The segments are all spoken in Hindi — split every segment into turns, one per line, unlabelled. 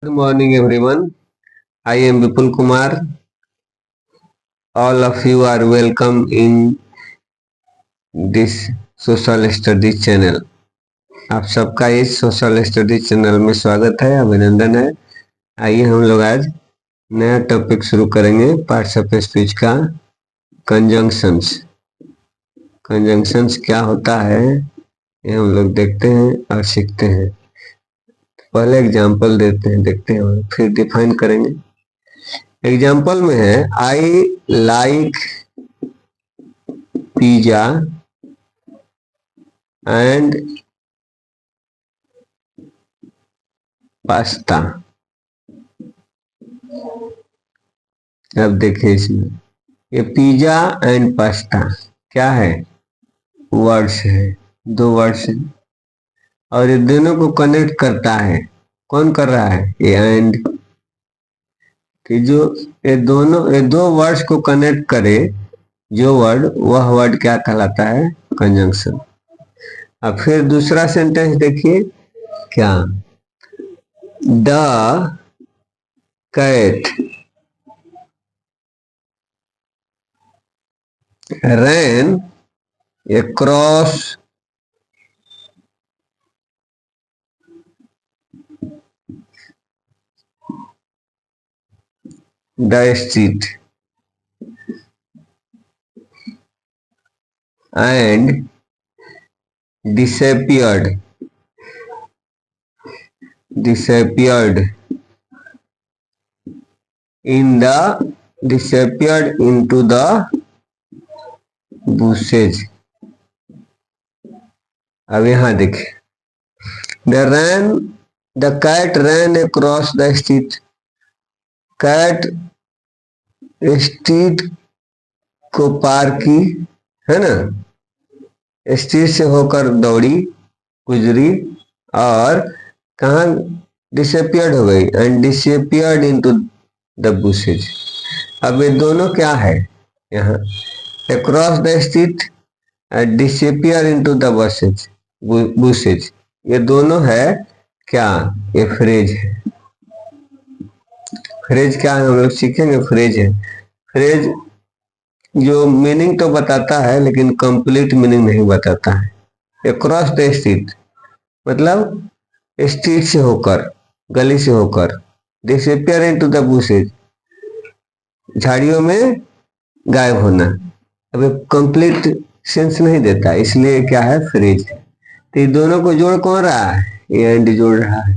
Good morning, everyone. I am Vipul Kumar. All of you are welcome in this social study channel. आप सबका इस सोशल स्टडी चैनल में स्वागत है, अभिनंदन है। आइए हम लोग आज नया टॉपिक शुरू करेंगे पार्ट्स ऑफ स्पीच का। कंजंक्शंस। कंजंक्शंस क्या होता है ये हम लोग देखते हैं और सीखते हैं। पहले एग्जाम्पल देते हैं, देखते हैं और फिर डिफाइन करेंगे। एग्जाम्पल में है I like pizza and pasta. अब देखिए इसमें ये पिज्जा एंड पास्ता क्या है, वर्ड्स है, दो वर्ड्स है और ये दोनों को कनेक्ट करता है। कौन कर रहा है? ये एंड। कि जो ये दो वर्ड्स को कनेक्ट करे जो वर्ड, वह वर्ड क्या कहलाता है? कंजंक्शन। अब फिर दूसरा सेंटेंस देखिए क्या, the cat ran across the street and disappeared disappeared into the bushes। अब यहाँ देखिए, the cat ran across the street। Cat street को पार की, है ना, स्ट्रीट से होकर दौड़ी, गुजरी और कहाँ डिसअपियर्ड हो गई, and disappeared into the bushes. अब ये दोनों क्या है यहाँ, across the street and disappear into the bushes, ये दोनों है क्या? ये फ्रेज है। फ्रेज क्या है हम लोग सीखेंगे। फ्रेज है, फ्रेज जो मीनिंग तो बताता है लेकिन कंप्लीट मीनिंग नहीं बताता है। अक्रॉस द स्ट्रीट मतलब स्ट्रीट से होकर, गली से होकर, डिसअपियर इनटू द बुशेज झाड़ियों में गायब होना। अब कंप्लीट सेंस नहीं देता, इसलिए क्या है? फ्रेज। तो ये दोनों को जोड़ कौन रहा है? ये एंड जोड़ रहा है।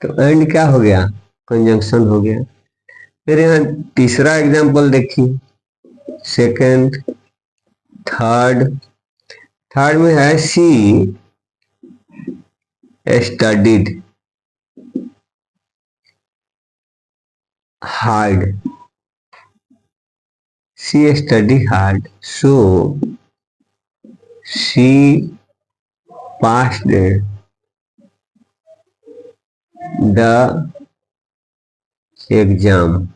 तो एंड क्या हो गया? कंजंक्शन हो गया। फिर यहाँ तीसरा एग्जांपल देखिए, सेकंड, थर्ड। थर्ड में है she studied hard. She studied hard, so she passed the exam।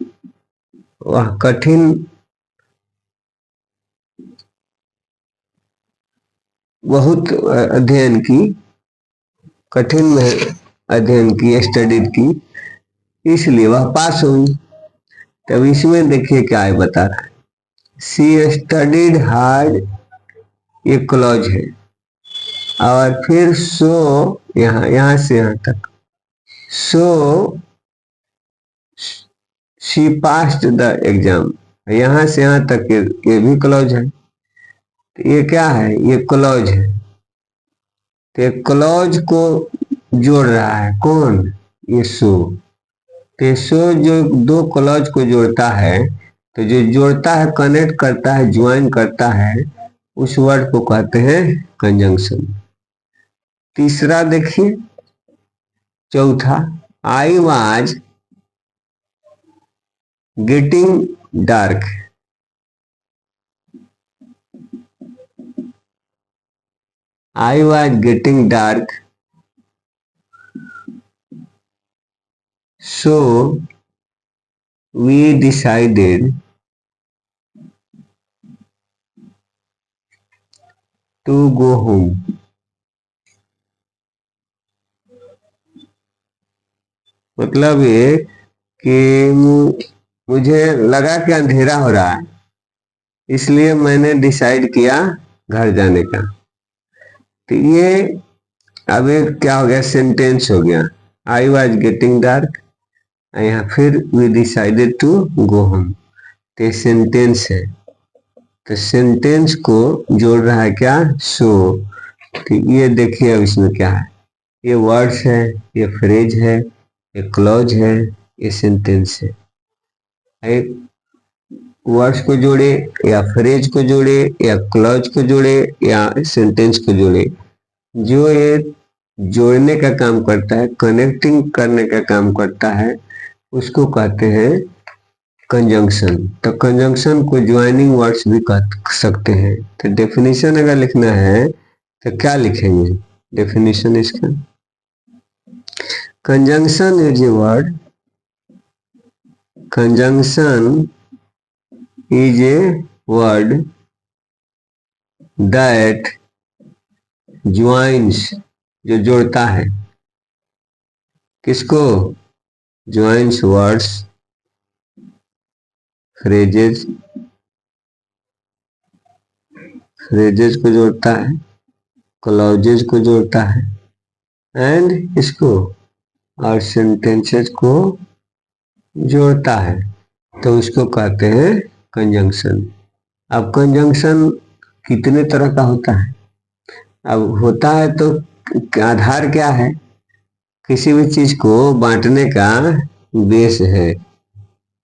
वह कठिन, बहुत अध्ययन की, कठिन में अध्ययन की, स्टडीड की, इसलिए वह पास हुई। तब इसमें देखिए क्या है बता रहा है, सी स्टडीड हार्ड, ये क्लॉज है और फिर सो, यहाँ से यहाँ तक, so she passed the exam, यहाँ से यहाँ तक ये भी क्लॉज है। तो ये क्या है? ये क्लॉज है। तो क्लॉज को जोड़ रहा है कौन? ये सो। तो सो जो दो क्लॉज को जोड़ता है, तो जो जोड़ता है, कनेक्ट करता है, ज्वाइन करता है, उस वर्ड को कहते हैं कंजंक्शन। तीसरा देखिए, चौथा, I was getting dark. I was getting dark, so we decided to go home। मतलब ये कि मुझे लगा कि अंधेरा हो रहा है, इसलिए मैंने डिसाइड किया घर जाने का। तो ये अब एक क्या हो गया, सेंटेंस हो गया। आई वॉज गेटिंग डार्क, यहाँ फिर we decided to go home. तो सेंटेंस है, तो सेंटेंस को जोड़ रहा है क्या, सो। तो ये देखिए अब इसमें क्या है, ये वर्ड्स है, ये फ्रेज है, ये क्लॉज है, ये सेंटेंस है। एक वर्ड्स को जोड़े या फ्रेज को जोड़े या क्लॉज को जोड़े या सेंटेंस को जोड़े, जो ये जोड़ने का काम करता है, कनेक्टिंग करने का काम करता है, उसको कहते हैं कंजंक्शन। तो कंजंक्शन को ज्वाइनिंग वर्ड्स भी कह सकते हैं। तो डेफिनेशन अगर लिखना है तो क्या लिखेंगे, डेफिनेशन इसका, conjunction is a word, conjunction is a word that joins, जो जोड़ता है, किसको, ज्वाइंस वर्ड्स, फ्रेजेस, फ्रेजेस को जोड़ता है, क्लॉजेज को जोड़ता है, एंड इसको और सेंटेंसेस को जोड़ता है, तो उसको कहते हैं कंजंक्शन। अब कंजंक्शन कितने तरह का होता है, अब होता है तो आधार क्या है, किसी भी चीज को बांटने का बेस है,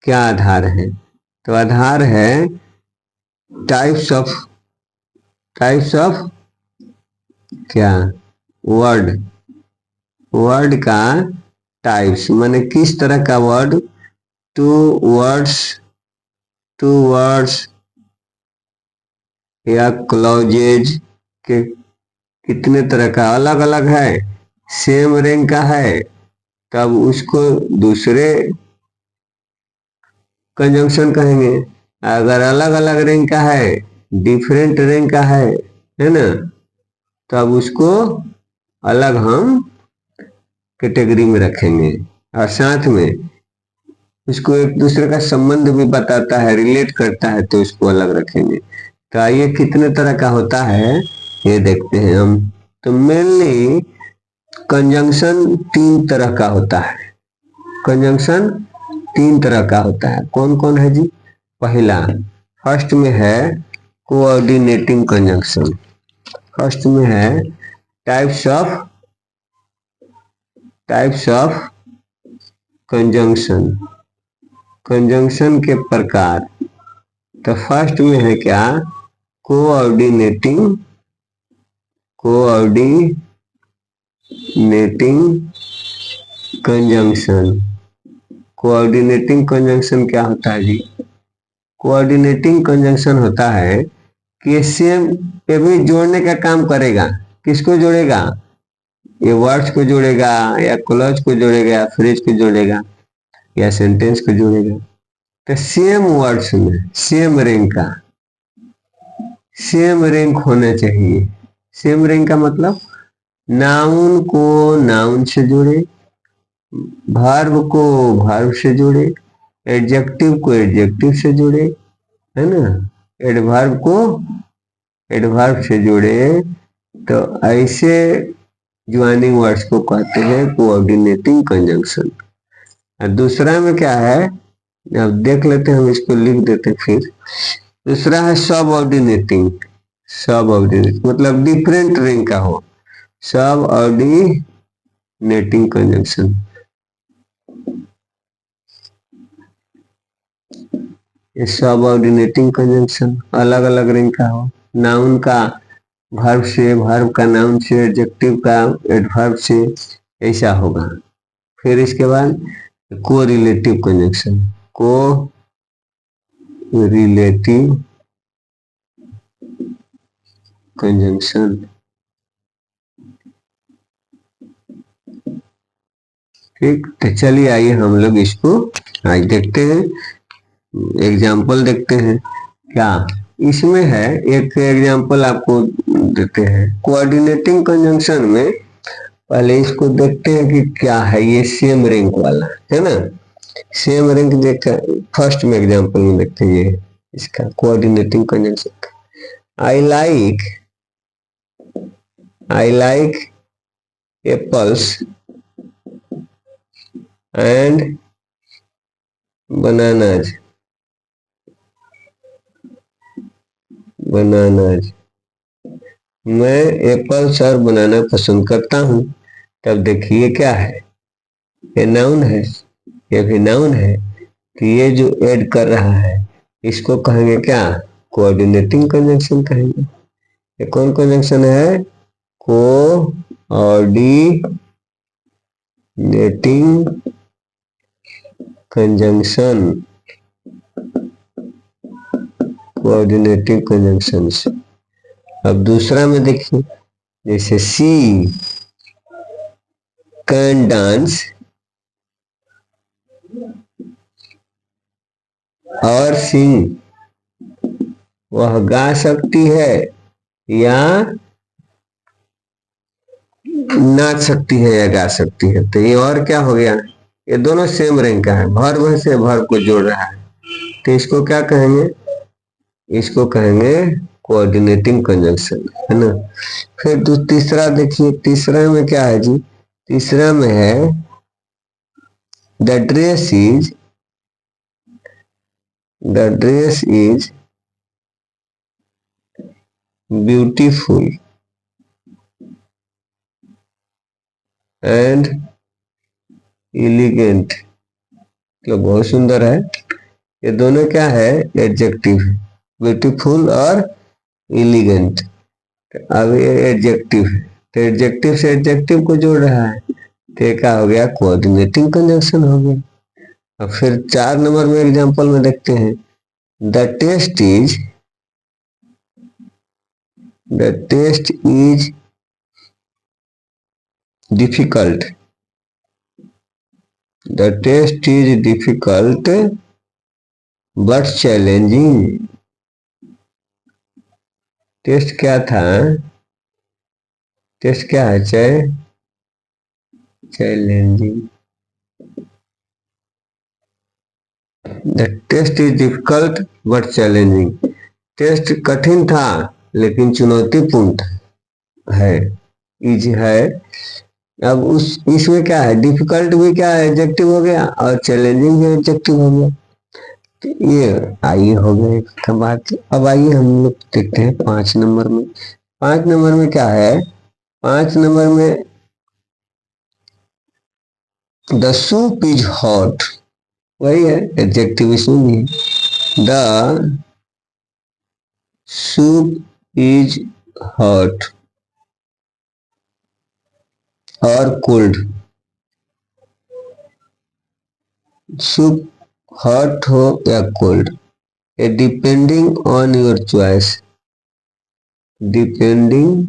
क्या आधार है, तो आधार है टाइप्स ऑफ क्या, वर्ड, वर्ड का टाइप्स, माने किस तरह का वर्ड, टू वर्ड्स या क्लॉजेज के कितने तरह का, अलग अलग है, सेम रैंक का है, तब उसको दूसरे कंजंक्शन कहेंगे। अगर अलग अलग रैंक का है, डिफरेंट रैंक का है ना, तब उसको अलग हम कैटेगरी में रखेंगे, और साथ में उसको एक दूसरे का संबंध भी बताता है, रिलेट करता है, तो उसको अलग रखेंगे। तो आइए कितने तरह का होता है ये देखते हैं हम। तो मेनली कंजंक्शन 3 तरह का होता है, कंजंक्शन 3 तरह का होता है। कौन कौन है जी, पहला, फर्स्ट में है कोऑर्डिनेटिंग कंजंक्शन, फर्स्ट में है टाइप्स ऑफ कंजंक्शन, कंजंक्शन के प्रकार। तो फर्स्ट में है क्या, कोऑर्डिनेटिंग कंजंक्शन। कोऑर्डिनेटिंग कंजंक्शन क्या होता है जी, कोऑर्डिनेटिंग कंजंक्शन होता है कि सेम पे भी जोड़ने का काम करेगा, किसको जोड़ेगा, ये वर्ड्स को जोड़ेगा या क्लॉज को जोड़ेगा या फ्रेज को जोड़ेगा या सेंटेंस को जोड़ेगा। तो सेम वर्ड्स में सेम रैंक का, सेम रैंक होना चाहिए। सेम रैंक का मतलब नाउन को नाउन से जोड़े, वर्ब को वर्ब से जोड़े, एडजेक्टिव को एडजेक्टिव से जोड़े, है ना, एडवर्ब को एडवर्ब से जोड़े। तो ऐसे ज्वाइनिंग वर्ड्स को कहते हैं कोऑर्डिनेटिंग कंजंक्शन। और दूसरा में क्या है, अब देख लेते हैं, हम इसको लिख देते हैं फिर। दूसरा है सबऑर्डिनेटिंग, सबऑर्डिनेट मतलब डिफरेंट रैंक का हो, सबऑर्डिनेटिंग कंजंक्शन। सबऑर्डिनेटिंग कंजंक्शन अलग अलग रैंक का हो, नाउन का वर्ब से, वर्ब का नाउन से, एडजेक्टिव का एडवर्ब से, ऐसा होगा। फिर इसके बाद कोरिलेटिव कंजंक्शन, कोरिलेटिव कंजंक्शन, ठीक। तो चलिए आइए हम लोग इसको आज देखते हैं, एग्जाम्पल देखते हैं। क्या इसमें है, एक एग्जाम्पल आपको देते हैं। कोऑर्डिनेटिंग कंजंक्शन में पहले इसको देखते हैं कि क्या है। ये सेम रैंक वाला है ना, सेम रैंक देख फर्स्ट में एग्जांपल में देखते हैं ये इसका coordinating conjunction. I like apples and bananas मैं एप्पल्स और बनाना पसंद करता हूं। तब देखिए क्या है, ये नाउन है, ये भी नाउन है। तो ये जो ऐड कर रहा है इसको कहेंगे क्या, कोऑर्डिनेटिंग कंजंक्शन कहेंगे। ये कौन कंजंक्शन है, कोऑर्डिनेटिंग कंजंक्शन, कोऑर्डिनेटिंग कंजंक्शंस। अब दूसरा में देखिए, जैसे सी कैन डांस और सिंग, वह गा सकती है या नाच सकती है या गा सकती है। तो ये और क्या हो गया, ये दोनों सेम रैंक का है, वर्ब से वर्ब को जोड़ रहा है। तो इसको क्या कहेंगे, इसको कहेंगे कोऑर्डिनेटिंग कंजंक्शन, है ना। फिर तीसरा देखिए, तीसरा में क्या है जी, तीसरा में है the dress is beautiful and elegant, तो बहुत सुंदर है। ये दोनों क्या है, एडजेक्टिव है, ब्यूटीफुल और एलिगेंट। अब ये एडजेक्टिव है, तो एडजेक्टिव से एडजेक्टिव को जोड़ रहा है, तो क्या हो गया, कोऑर्डिनेटिंग कंजंक्शन हो गया। अब फिर 4 नंबर में एग्जांपल में देखते हैं, the test is difficult, the test is difficult but challenging. Test क्या था, टेस्ट क्या है, challenging. The test is difficult but challenging, test कठिन था लेकिन चुनौतीपूर्ण है, इज है। अब उस इसमें क्या है, डिफिकल्ट भी क्या है, एडजेक्टिव हो गया, और चैलेंजिंग भी एडजेक्टिव हो गया। तो ये आइए हो गया एक बात। अब आइए हम लोग देखते हैं 5 नंबर में। 5 नंबर में क्या है, 5 नंबर में द सूप इज हॉट, वही है एडजेक्टिव इसमें भी, द सूप इज हॉट और कोल्ड। सूप हॉट हो या cold, A depending on your choice, depending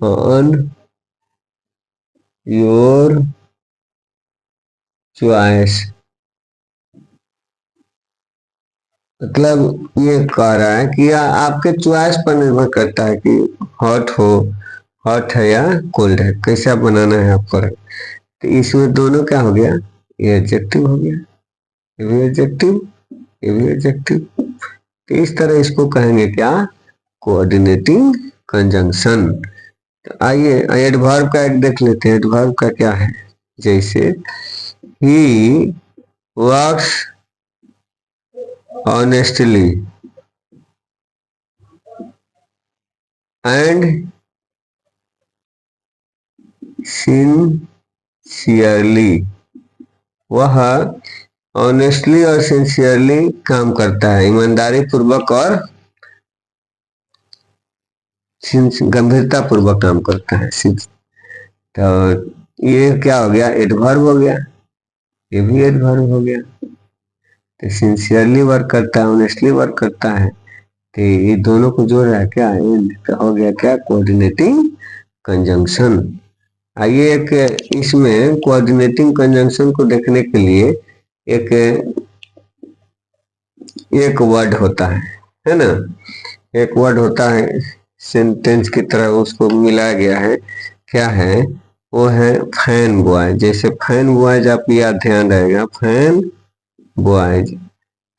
on your choice, मतलब ये कह रहा है कि आपके चॉइस पर निर्भर करता है कि हॉट हो, हॉट है या कोल्ड है, कैसा बनाना है आपको। तो इसमें दोनों क्या हो गया, ये एडजेक्टिव हो गया, ये भी एडजेक्टिव, ये भी एडजेक्टिव। तो इस तरह इसको कहेंगे क्या, कोऑर्डिनेटिंग कंजंक्शन। तो आइए एडवर्ब का एक देख लेते हैं, एडवर्ब का क्या है। जैसे he works honestly and sincerely, वह ऑनेस्टली और सिंसियरली काम करता है, ईमानदारी पूर्वक और गंभीरता पूर्वक काम करता है। तो ये क्या हो गया, एडवर्ब हो गया, ये भी एडवर्ब हो गया। तो सिंसियरली वर्क करता है, ऑनेस्टली वर्क करता है, तो ये दोनों को जोड़ रहा है क्या, तो हो गया क्या, कोऑर्डिनेटिंग कंजंक्शन। आइए एक इसमें कोऑर्डिनेटिंग कंजंक्शन को देखने के लिए एक वर्ड होता है ना, एक वर्ड होता है सेंटेंस की तरह उसको मिलाया गया है क्या है, वो है फैन बॉय। जैसे फैन बॉयज आप याद ध्यान रहेगा, फैन बॉयज।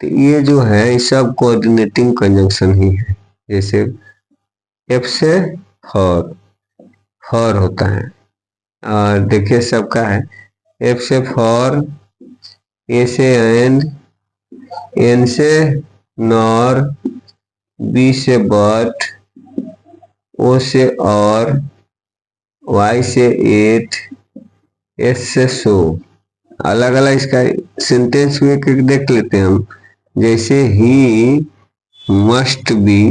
तो ये जो है ये सब कोऑर्डिनेटिंग कंजंक्शन ही है। जैसे एफ से फॉर होता है, और देखिए सबका है, एफ से फॉर, ए से एंड, एन से नॉर, बी से बट, ओ से और, वाई से एट, एस से सो। अलग अलग इसका सेंटेंस हुए कि देख लेते हैं हम। जैसे must be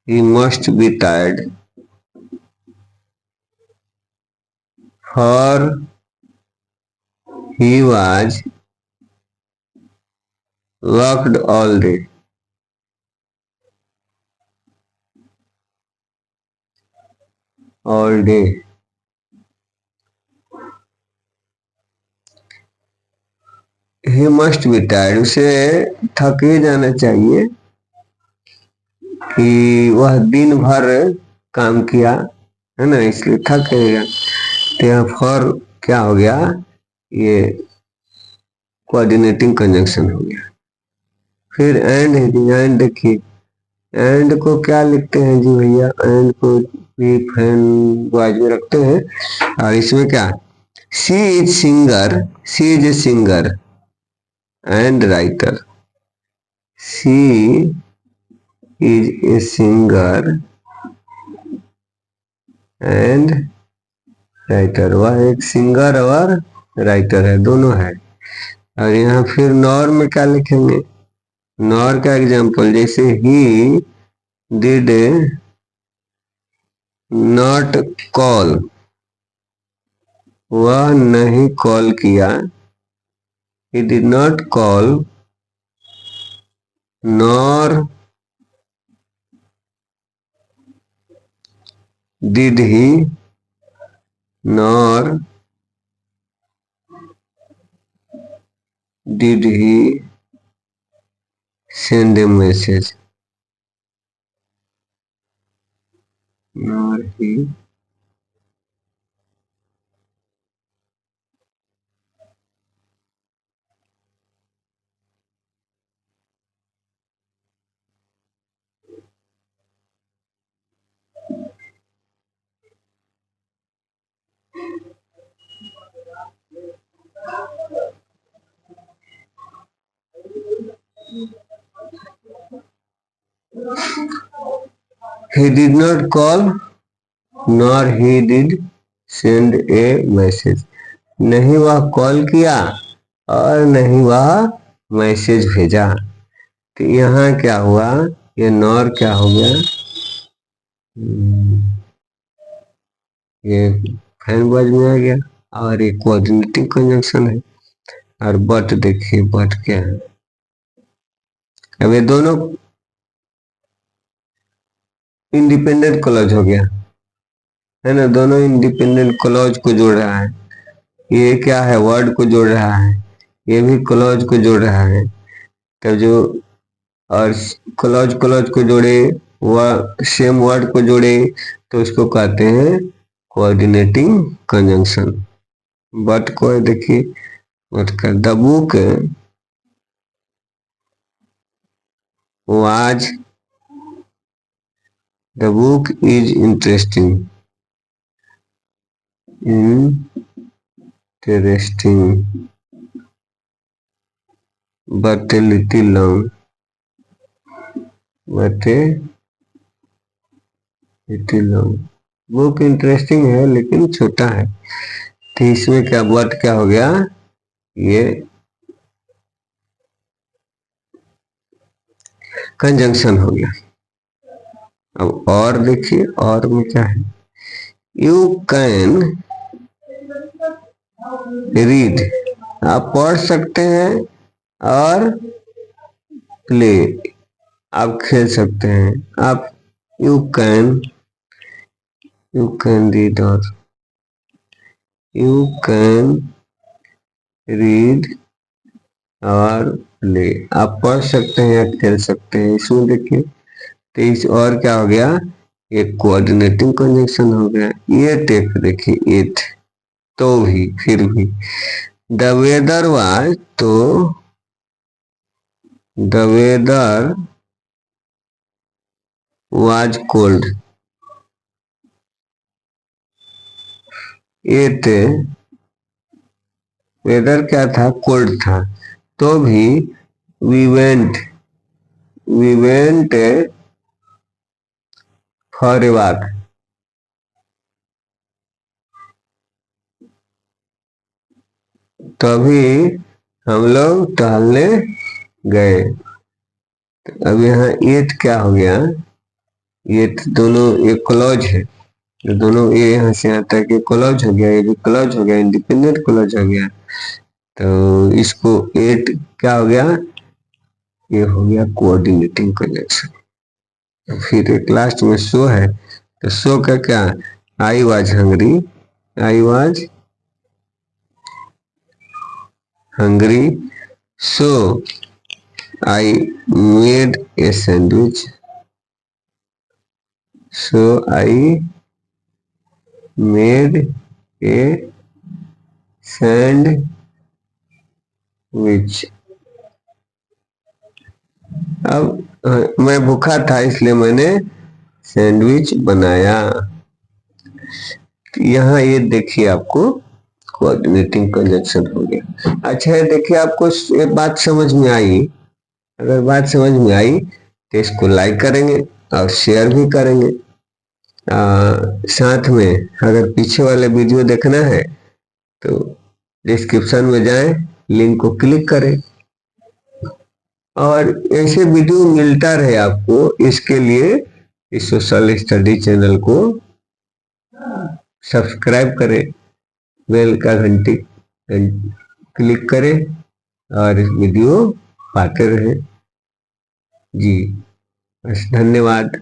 he must be tired, for he was worked all day, all day. He must be tired, उसे थक ही जाना चाहिए कि वह दिन भर काम किया है ना, इसलिए थक गया। तो यहाँ फॉर क्या हो गया, ये कोऑर्डिनेटिंग कंजंक्शन हो गया। फिर एंड है जी, एंड देखिए, एंड को क्या लिखते हैं जी भैया, एंड को भी फैन बॉयज में रखते हैं। और इसमें क्या, she is singer, she is a singer and writer, she is a singer and writer. वह एक सिंगर और राइटर है, दोनों है। और यहाँ फिर नॉर में क्या लिखेंगे, नॉर का एग्जाम्पल, जैसे ही डिड नॉट कॉल, वह नहीं कॉल किया, he did not call, nor did he, nor did he send a message, nor he did not call, nor he did send a message। नहीं वह कॉल किया और नहीं वह मैसेज भेजा। तो यहाँ क्या हुआ, ये नॉर क्या हो गया, ये फैन बॉयज में आ गया, और ये कोऑर्डिनेटिंग कंजंक्शन है। और बट देखिए, बट क्या है, अब ये दोनों इंडिपेंडेंट क्लॉज हो गया है ना, दोनों इंडिपेंडेंट क्लॉज को जोड़ रहा है। ये क्या है, वर्ड को जोड़ रहा है, ये भी क्लॉज को जोड़ रहा है। तब जो और क्लॉज क्लॉज को जोड़े, वह सेम वर्ड को जोड़े, तो उसको कहते हैं कोऑर्डिनेटिंग कंजंक्शन। बट को देखिए, बट का the book was, the book is interesting, interesting but a little long, but a little long. Book interesting है लेकिन छोटा है। तो इसमें क्या, बट क्या हो गया, ये कंजंक्शन हो गया। अब और देखिए, और में क्या है, यू कैन रीड, आप पढ़ सकते हैं, और प्ले, आप खेल सकते हैं। आप यू कैन रीड, और यू कैन रीड और प्ले, आप पढ़ सकते हैं या खेल सकते हैं। इसमें देखिए, तो इस और क्या हो गया, एक कोऑर्डिनेटिंग कंजंक्शन हो गया। एट एक देखिए एट, तो भी फिर भी द वेदर वाज, तो the weather was cold, at weather क्या था, कोल्ड था, तो भी we went, we went for a walk, तभी हम लोग टहलने गए। अब यहाँ एट क्या हो गया, ये दोनों एक क्लॉज है, तो दोनों ये यहाँ से आता है कि क्लॉज हो गया, ये भी क्लॉज हो गया, इंडिपेंडेंट क्लॉज हो गया। तो इसको एट क्या हो गया, ये हो गया कोऑर्डिनेटिंग कंजंक्शन। फिर एक लास्ट में सो है, तो सो का क्या, I was hungry, I was hungry, so I made a sandwich, so I made a sandwich. अब मैं भूखा था इसलिए मैंने सैंडविच बनाया। यहाँ ये देखिए आपको कोऑर्डिनेटिंग कंजंक्शन हो गया। अच्छा है, देखिए आपको ये बात समझ में आई, अगर बात समझ में आई तो इसको लाइक करेंगे और शेयर भी करेंगे। साथ में अगर पीछे वाले वीडियो देखना है तो डिस्क्रिप्शन में जाएं, लिंक को क्लिक करें, और ऐसे वीडियो मिलता रहे आपको, इसके लिए इस सोशल स्टडी चैनल को सब्सक्राइब करें, बेल का घंटी क्लिक करें और इस वीडियो पाते रहें। जी बस, धन्यवाद।